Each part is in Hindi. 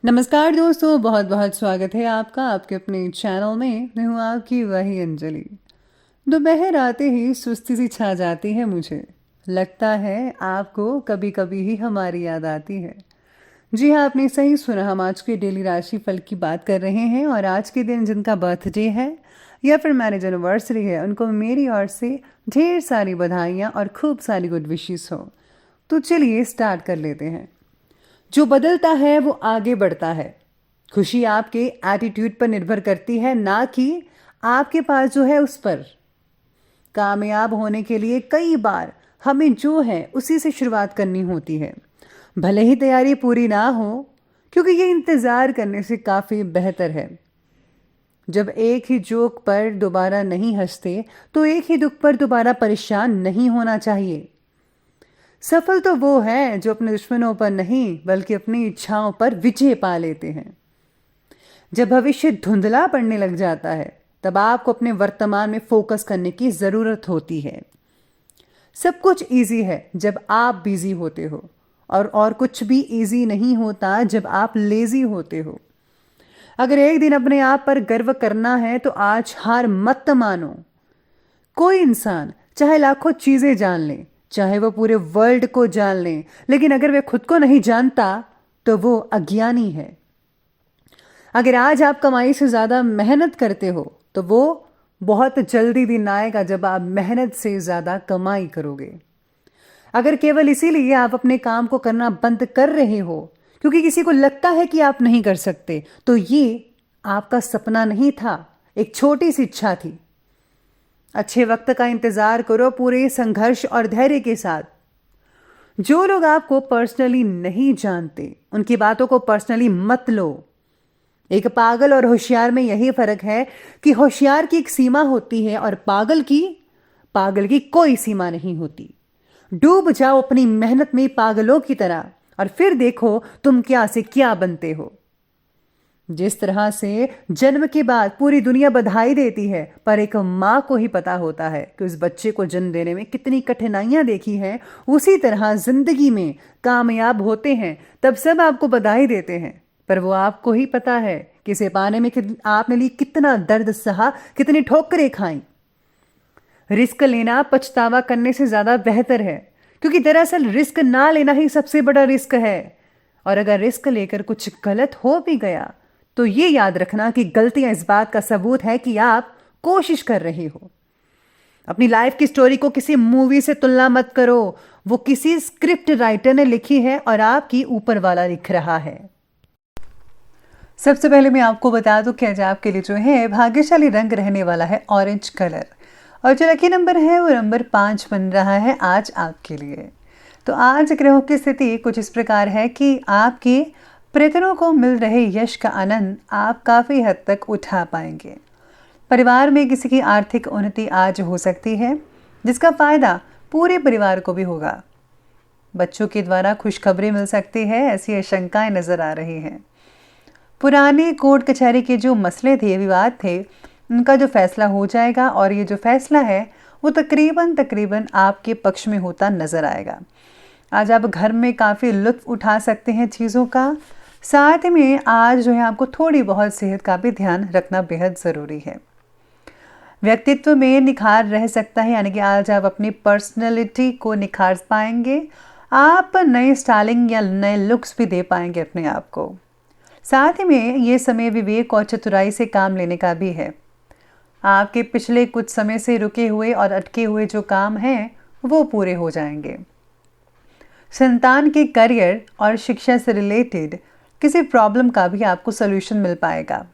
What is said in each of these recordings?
नमस्कार दोस्तों, बहुत बहुत स्वागत है आपका आपके अपने चैनल में। मैं हूँ आपकी वही अंजलि। दोपहर आते ही सुस्ती सी छा जाती है मुझे। लगता है आपको कभी कभी ही हमारी याद आती है। जी हाँ, आपने सही सुना। हम आज के डेली राशि फल की बात कर रहे हैं और आज के दिन जिनका बर्थडे है या फिर मैरिज एनिवर्सरी है, उनको मेरी ओर से ढेर सारी बधाइयाँ और खूब सारी गुड विशेस हो। तो चलिए स्टार्ट कर लेते हैं। जो बदलता है वो आगे बढ़ता है। खुशी आपके एटीट्यूड पर निर्भर करती है, ना कि आपके पास जो है उस पर। कामयाब होने के लिए कई बार हमें जो है उसी से शुरुआत करनी होती है, भले ही तैयारी पूरी ना हो, क्योंकि ये इंतज़ार करने से काफ़ी बेहतर है। जब एक ही जोक पर दोबारा नहीं हंसते, तो एक ही दुख पर दोबारा परेशान नहीं होना चाहिए। सफल तो वो है जो अपने दुश्मनों पर नहीं बल्कि अपनी इच्छाओं पर विजय पा लेते हैं। जब भविष्य धुंधला पड़ने लग जाता है, तब आपको अपने वर्तमान में फोकस करने की जरूरत होती है। सब कुछ इजी है जब आप बिजी होते हो, और कुछ भी इजी नहीं होता जब आप लेजी होते हो। अगर एक दिन अपने आप पर गर्व करना है तो आज हार मत मानो। कोई इंसान चाहे लाखों चीजें जान ले, चाहे वो पूरे वर्ल्ड को जान ले, लेकिन अगर वे खुद को नहीं जानता तो वो अज्ञानी है। अगर आज आप कमाई से ज्यादा मेहनत करते हो तो वो बहुत जल्दी दिन आएगा जब आप मेहनत से ज्यादा कमाई करोगे। अगर केवल इसीलिए आप अपने काम को करना बंद कर रहे हो क्योंकि किसी को लगता है कि आप नहीं कर सकते, तो ये आपका सपना नहीं था, एक छोटी सी इच्छा थी। अच्छे वक्त का इंतजार करो पूरे संघर्ष और धैर्य के साथ। जो लोग आपको पर्सनली नहीं जानते, उनकी बातों को पर्सनली मत लो। एक पागल और होशियार में यही फर्क है कि होशियार की एक सीमा होती है और पागल की कोई सीमा नहीं होती। डूब जाओ अपनी मेहनत में पागलों की तरह और फिर देखो तुम क्या से क्या बनते हो। जिस तरह से जन्म के बाद पूरी दुनिया बधाई देती है, पर एक माँ को ही पता होता है कि उस बच्चे को जन्म देने में कितनी कठिनाइयां देखी हैं, उसी तरह जिंदगी में कामयाब होते हैं तब सब आपको बधाई देते हैं, पर वो आपको ही पता है कि इसे पाने में आपने लिए कितना दर्द सहा, कितनी ठोकरें खाई। रिस्क लेना पछतावा करने से ज्यादा बेहतर है, क्योंकि दरअसल रिस्क ना लेना ही सबसे बड़ा रिस्क है। और अगर रिस्क लेकर कुछ गलत हो भी गया तो ये याद रखना कि गलतियां इस बात का सबूत है कि आप कोशिश कर रहे हो। अपनी लाइफ की स्टोरी को किसी मूवी से तुलना मत करो। वो किसी स्क्रिप्ट राइटर ने लिखी है और आपकी ऊपर वाला लिख रहा है। सबसे पहले मैं आपको बता दूं कि आज आपके लिए जो है भाग्यशाली रंग रहने वाला है ऑरेंज कलर, और जो लकी नंबर है वो नंबर 5 बन रहा है आज आपके लिए। तो आज ग्रहों की स्थिति कुछ इस प्रकार है कि आपकी प्रेतरों को मिल रहे यश का आनंद आप काफ़ी हद तक उठा पाएंगे। परिवार में किसी की आर्थिक उन्नति आज हो सकती है, जिसका फायदा पूरे परिवार को भी होगा। बच्चों के द्वारा खुशखबरी मिल सकती है, ऐसी आशंकाएं नजर आ रही हैं। पुराने कोर्ट कचहरी के जो मसले थे, विवाद थे, उनका जो फैसला हो जाएगा, और ये जो फैसला है वो तकरीबन आपके पक्ष में होता नजर आएगा। आज आप घर में काफ़ी लुत्फ उठा सकते हैं चीज़ों का। साथ में आज जो है आपको थोड़ी बहुत सेहत का भी ध्यान रखना बेहद ज़रूरी है। व्यक्तित्व में निखार रह सकता है, यानी कि आज आप अपनी पर्सनैलिटी को निखार पाएंगे। आप नए स्टाइलिंग या नए लुक्स भी दे पाएंगे अपने आप को। साथ ही में ये समय विवेक और चतुराई से काम लेने का भी है। आपके पिछले कुछ समय से रुके हुए और अटके हुए जो काम हैं वो पूरे हो जाएंगे। संतान के करियर और शिक्षा से रिलेटेड किसी प्रॉब्लम का भी आपको सलूशन मिल पाएगा।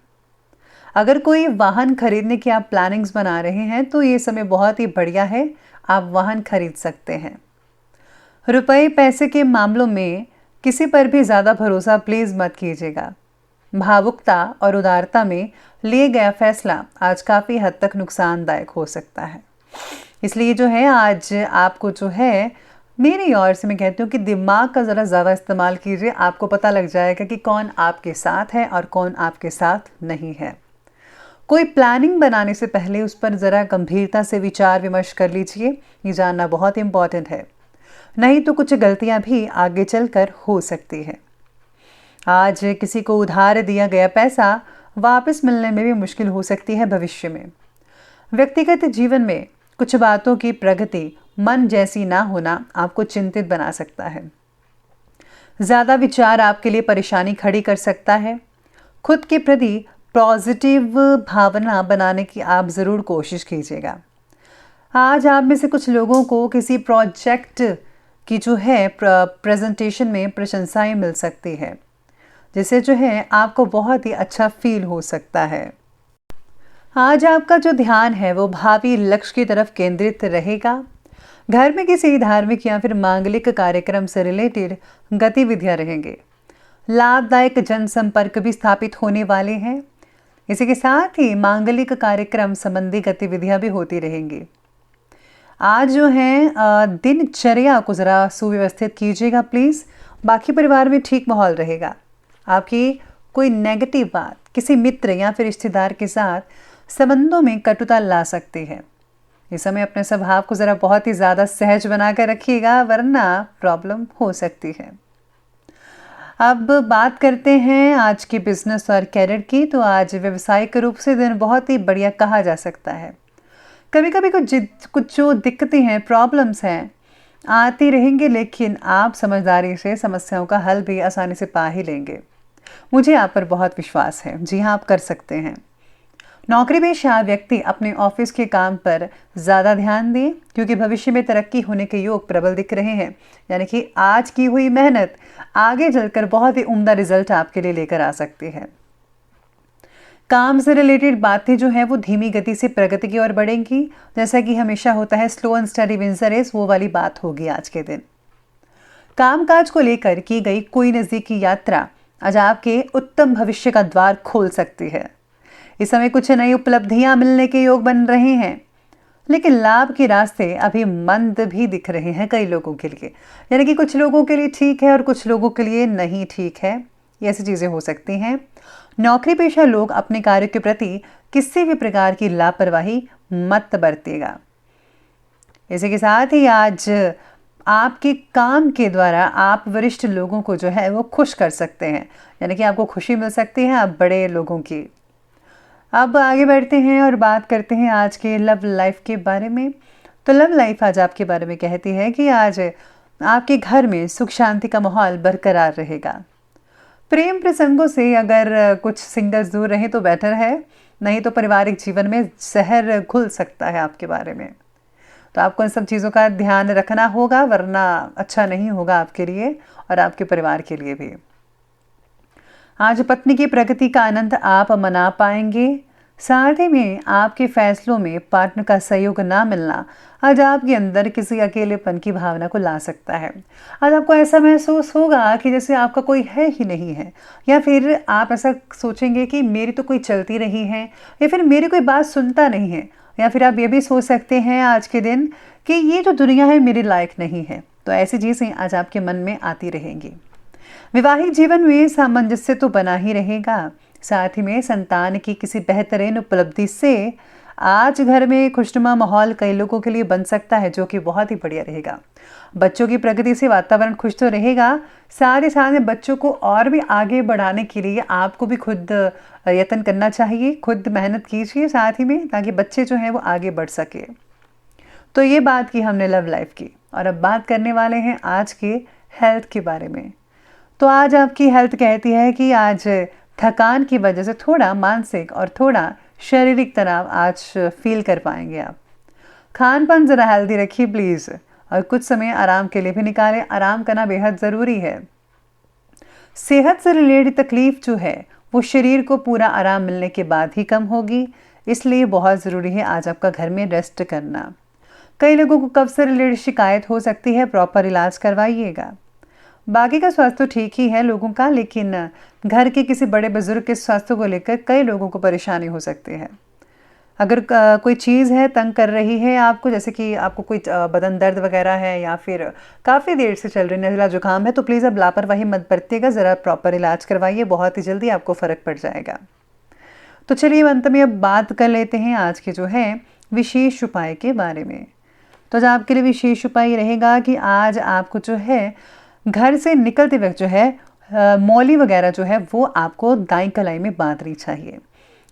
अगर कोई वाहन खरीदने की आप प्लानिंग्स बना रहे हैं तो ये समय बहुत ही बढ़िया है, आप वाहन खरीद सकते हैं। रुपए पैसे के मामलों में किसी पर भी ज़्यादा भरोसा प्लीज़ मत कीजिएगा। भावुकता और उदारता में लिए गया फैसला आज काफ़ी हद तक नुकसानदायक हो सकता है। इसलिए जो है आज आपको जो है, मेरी ओर से मैं कहती हूँ कि दिमाग का ज़रा ज़्यादा इस्तेमाल कीजिए। आपको पता लग जाएगा कि कौन आपके साथ है और कौन आपके साथ नहीं है। कोई प्लानिंग बनाने से पहले उस पर ज़रा गंभीरता से विचार विमर्श कर लीजिए, ये जानना बहुत इम्पॉर्टेंट है। नहीं तो कुछ गलतियां भी आगे चलकर हो सकती है। आज किसी को उधार दिया गया पैसा वापस मिलने में भी मुश्किल हो सकती है भविष्य में। व्यक्तिगत जीवन में कुछ बातों की प्रगति मन जैसी ना होना आपको चिंतित बना सकता है। ज़्यादा विचार आपके लिए परेशानी खड़ी कर सकता है। खुद के प्रति पॉजिटिव भावना बनाने की आप ज़रूर कोशिश कीजिएगा। आज आप में से कुछ लोगों को किसी प्रोजेक्ट की जो है प्रेजेंटेशन में प्रशंसाएं मिल सकती है, जिससे जो है आपको बहुत ही अच्छा फील हो सकता है। आज आपका जो ध्यान है वो भावी लक्ष्य की तरफ केंद्रित रहेगा। घर में किसी धार्मिक या फिर मांगलिक कार्यक्रम से रिलेटेड गतिविधियां रहेंगे। लाभदायक जनसंपर्क भी स्थापित होने वाले हैं। इसी के साथ ही मांगलिक कार्यक्रम संबंधी गतिविधियां भी होती रहेंगी। आज जो है दिनचर्या को ज़रा सुव्यवस्थित कीजिएगा प्लीज़। बाकी परिवार में ठीक माहौल रहेगा। आपकी कोई नेगेटिव बात किसी मित्र या फिर रिश्तेदार के साथ संबंधों में कटुता ला सकती है। इस समय अपने स्वभाव को ज़रा बहुत ही ज़्यादा सहज बना कर रखिएगा, वरना प्रॉब्लम हो सकती है। अब बात करते हैं आज की बिजनेस और कैरियर की। तो आज व्यवसायिक रूप से दिन बहुत ही बढ़िया कहा जा सकता है। कभी कभी कुछ जो दिक्कतें हैं, प्रॉब्लम्स हैं, आती रहेंगी, लेकिन आप समझदारी से समस्याओं का हल भी आसानी से पा ही लेंगे। मुझे आप पर बहुत विश्वास है। जी हाँ, आप कर सकते हैं। नौकरी पेशा व्यक्ति अपने ऑफिस के काम पर ज़्यादा ध्यान दें, क्योंकि भविष्य में तरक्की होने के योग प्रबल दिख रहे हैं। यानी कि आज की हुई मेहनत आगे चलकर बहुत ही उम्दा रिजल्ट आपके लिए लेकर आ सकती है। काम से रिलेटेड बातें जो हैं वो धीमी गति से प्रगति की ओर बढ़ेंगी। जैसा कि हमेशा होता है, slow and steady wins the race, वो वाली बात होगी आज के दिन। कामकाज को लेकर की गई कोई नज़दीकी यात्रा आज आपके उत्तम भविष्य का द्वार खोल सकती है। इस समय कुछ नई उपलब्धियां मिलने के योग बन रहे हैं, लेकिन लाभ के रास्ते अभी मंद भी दिख रहे हैं कई लोगों के लिए। यानी कि कुछ लोगों के लिए ठीक है और कुछ लोगों के लिए नहीं ठीक है। ये ऐसी चीज़ें हो सकती हैं। नौकरी पेशा लोग अपने कार्य के प्रति किसी भी प्रकार की लापरवाही मत बरतिएगा। इसी के साथ ही आज आपके काम के द्वारा आप वरिष्ठ लोगों को जो है वो खुश कर सकते हैं। यानी कि आपको खुशी मिल सकती है आप बड़े लोगों की। अब आगे बढ़ते हैं और बात करते हैं आज के लव लाइफ के बारे में। तो लव लाइफ आज आपके बारे में कहती है कि आज आपके घर में सुख शांति का माहौल बरकरार रहेगा। प्रेम प्रसंगों से अगर कुछ सिंगल्स दूर रहें तो बेटर है, नहीं तो पारिवारिक जीवन में जहर घुल सकता है आपके बारे में। तो आपको इन सब चीज़ों का ध्यान रखना होगा, वरना अच्छा नहीं होगा आपके लिए और आपके परिवार के लिए भी। आज पत्नी की प्रगति का आनंद आप मना पाएंगे। साथ ही में आपके फैसलों में पार्टनर का सहयोग ना मिलना आज आपके अंदर किसी अकेलेपन की भावना को ला सकता है। आज आपको ऐसा महसूस होगा कि जैसे आपका कोई है ही नहीं है, या फिर आप ऐसा सोचेंगे कि मेरी तो कोई चलती नहीं है, या फिर मेरी कोई बात सुनता नहीं है, या फिर आप ये भी सोच सकते हैं आज के दिन कि ये जो दुनिया है मेरे लायक नहीं है। तो ऐसी चीज़ें आज आपके मन में आती रहेंगी। वैवाहिक जीवन में सामंजस्य तो बना ही रहेगा। साथ ही में संतान की किसी बेहतरीन उपलब्धि से आज घर में खुशनुमा माहौल कई लोगों के लिए बन सकता है, जो कि बहुत ही बढ़िया रहेगा। बच्चों की प्रगति से वातावरण खुश तो रहेगा। साथ ही साथ में बच्चों को और भी आगे बढ़ाने के लिए आपको भी खुद यत्न करना चाहिए, खुद मेहनत कीजिए साथ ही में, ताकि बच्चे जो हैं वो आगे बढ़ सके। तो ये बात की हमने लव लाइफ की, और अब बात करने वाले हैं आज के हेल्थ के बारे में। तो आज आपकी हेल्थ कहती है कि आज थकान की वजह से थोड़ा मानसिक और थोड़ा शारीरिक तनाव आज फील कर पाएंगे आप। खान पान ज़रा हेल्दी रखिए प्लीज़, और कुछ समय आराम के लिए भी निकालें। आराम करना बेहद ज़रूरी है। सेहत से रिलेटेड तकलीफ जो है वो शरीर को पूरा आराम मिलने के बाद ही कम होगी, इसलिए बहुत ज़रूरी है आज आपका घर में रेस्ट करना। कई लोगों को कब्ज से रिलेटेड शिकायत हो सकती है, प्रॉपर इलाज करवाइएगा। बाकी का स्वास्थ्य तो ठीक ही है लोगों का, लेकिन घर के किसी बड़े बुजुर्ग के स्वास्थ्य को लेकर कई लोगों को परेशानी हो सकती है। अगर कोई चीज़ है तंग कर रही है आपको, जैसे कि आपको कोई बदन दर्द वगैरह है, या फिर काफ़ी देर से चल रही नज़ला जुकाम है, तो प्लीज़ अब लापरवाही मत बरतिएगा। ज़रा प्रॉपर इलाज करवाइए, बहुत ही जल्दी आपको फ़र्क पड़ जाएगा। तो चलिए अंत में अब बात कर लेते हैं आज के जो है विशेष उपाय के बारे में। तो जो आपके लिए विशेष उपाय रहेगा कि आज आपको जो है घर से निकलते वक्त जो है मौली वगैरह जो है वो आपको दाईं कलाई में बांधनी चाहिए।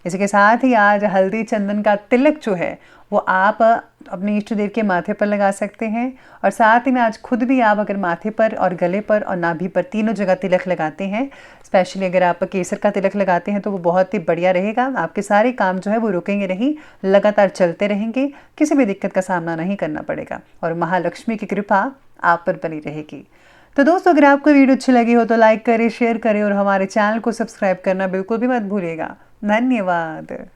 इसी के साथ ही आज हल्दी चंदन का तिलक जो है वो आप अपने इष्ट देव के माथे पर लगा सकते हैं। और साथ ही में आज खुद भी आप अगर माथे पर और गले पर और नाभि पर तीनों जगह तिलक लगाते हैं, स्पेशली अगर आप केसर का तिलक लगाते हैं तो वो बहुत ही बढ़िया रहेगा। आपके सारे काम जो है वो रुकेंगे नहीं, लगातार चलते रहेंगे, किसी भी दिक्कत का सामना नहीं करना पड़ेगा और महालक्ष्मी की कृपा आप पर बनी रहेगी। तो दोस्तों, अगर आपको वीडियो अच्छी लगी हो तो लाइक करें, शेयर करें और हमारे चैनल को सब्सक्राइब करना बिल्कुल भी मत भूलिएगा। धन्यवाद।